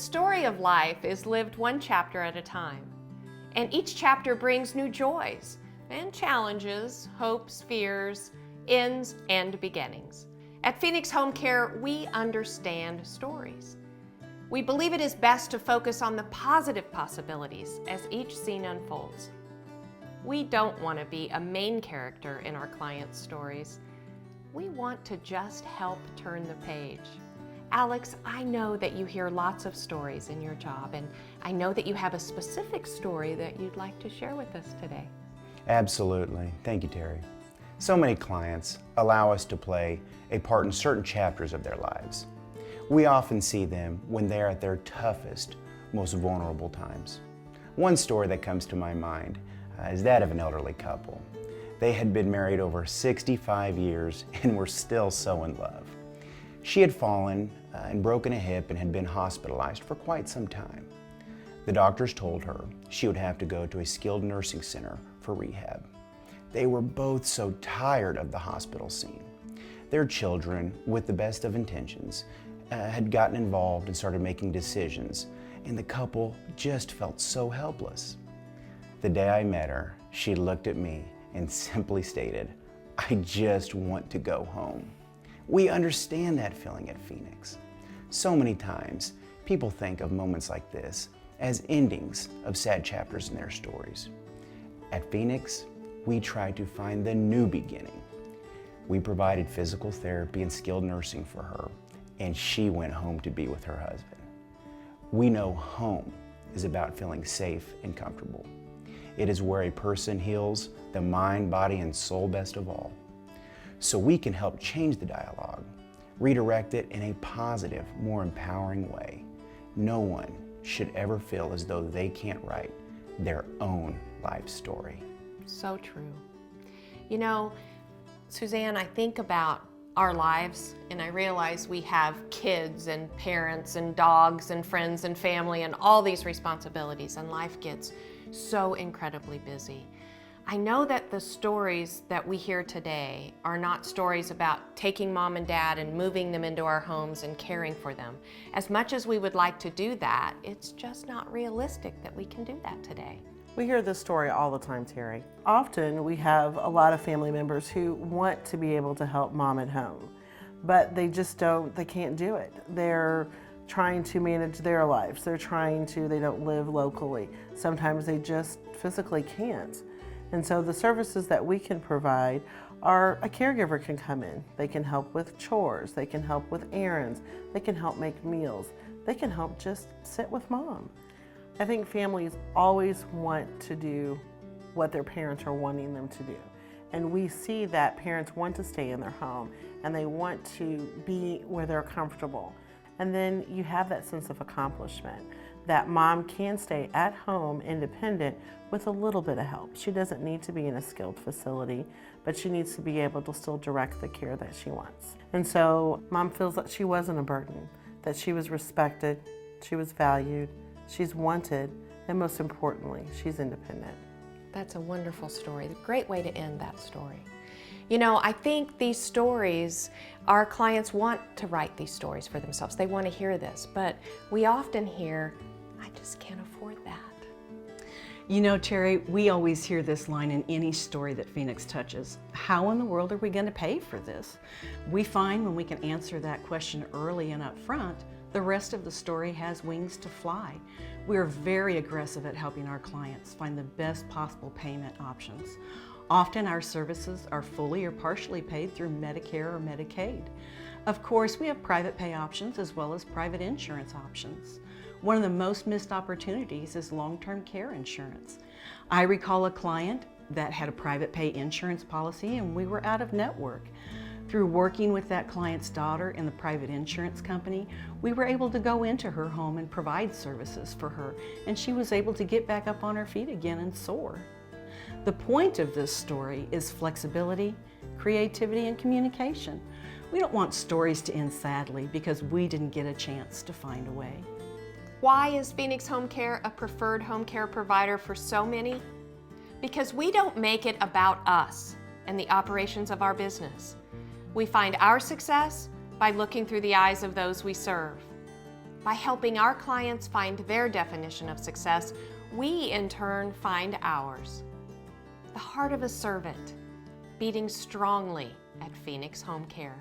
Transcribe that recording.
story of life is lived one chapter at a time, and each chapter brings new joys and challenges, hopes, fears, ends, and beginnings. At Phoenix Home Care, we understand stories. We believe it is best to focus on the positive possibilities as each scene unfolds. We don't want to be a main character in our clients' stories. We want to just help turn the page. Alex, I know that you hear lots of stories in your job, and I know that you have a specific story that you'd like to share with us today. Absolutely. Thank you, Terry. So many clients allow us to play a part in certain chapters of their lives. We often see them when they're at their toughest, most vulnerable times. One story that comes to my mind is that of an elderly couple. They had been married over 65 years and were still so in love. She had fallen and broken a hip and had been hospitalized for quite some time. The doctors told her she would have to go to a skilled nursing center for rehab. They were both so tired of the hospital scene. Their children, with the best of intentions, had gotten involved and started making decisions, and the couple just felt so helpless. The day I met her, she looked at me and simply stated, "I just want to go home." We understand that feeling at Phoenix. So many times, people think of moments like this as endings of sad chapters in their stories. At Phoenix, we try to find the new beginning. We provided physical therapy and skilled nursing for her, and she went home to be with her husband. We know home is about feeling safe and comfortable. It is where a person heals the mind, body, and soul best of all. So we can help change the dialogue, redirect it in a positive, more empowering way. No one should ever feel as though they can't write their own life story. So true. You know, Suzanne, I think about our lives and I realize we have kids and parents and dogs and friends and family and all these responsibilities, and life gets so incredibly busy. I know that the stories that we hear today are not stories about taking mom and dad and moving them into our homes and caring for them. As much as we would like to do that, it's just not realistic that we can do that today. We hear this story all the time, Terry. Often we have a lot of family members who want to be able to help mom at home, but they can't do it. They're trying to manage their lives. They don't live locally. Sometimes they just physically can't. And so the services that we can provide are a caregiver can come in. They can help with chores. They can help with errands. They can help make meals. They can help just sit with mom. I think families always want to do what their parents are wanting them to do. And we see that parents want to stay in their home and they want to be where they're comfortable. And then you have that sense of accomplishment that mom can stay at home independent with a little bit of help. She doesn't need to be in a skilled facility, but she needs to be able to still direct the care that she wants. And so mom feels that she wasn't a burden, that she was respected, she was valued, she's wanted, and most importantly, she's independent. That's a wonderful story. A great way to end that story. You know, I think these stories, our clients want to write these stories for themselves. They want to hear this, but we often hear, "I just can't afford that." You know, Terry, we always hear this line in any story that Phoenix touches. How in the world are we going to pay for this? We find when we can answer that question early and up front, the rest of the story has wings to fly. We are very aggressive at helping our clients find the best possible payment options. Often our services are fully or partially paid through Medicare or Medicaid. Of course, we have private pay options as well as private insurance options. One of the most missed opportunities is long-term care insurance. I recall a client that had a private pay insurance policy and we were out of network. Through working with that client's daughter in the private insurance company, we were able to go into her home and provide services for her, and she was able to get back up on her feet again and soar. The point of this story is flexibility, creativity, and communication. We don't want stories to end sadly because we didn't get a chance to find a way. Why is Phoenix Home Care a preferred home care provider for so many? Because we don't make it about us and the operations of our business. We find our success by looking through the eyes of those we serve. By helping our clients find their definition of success, we in turn find ours. The heart of a servant beating strongly at Phoenix Home Care.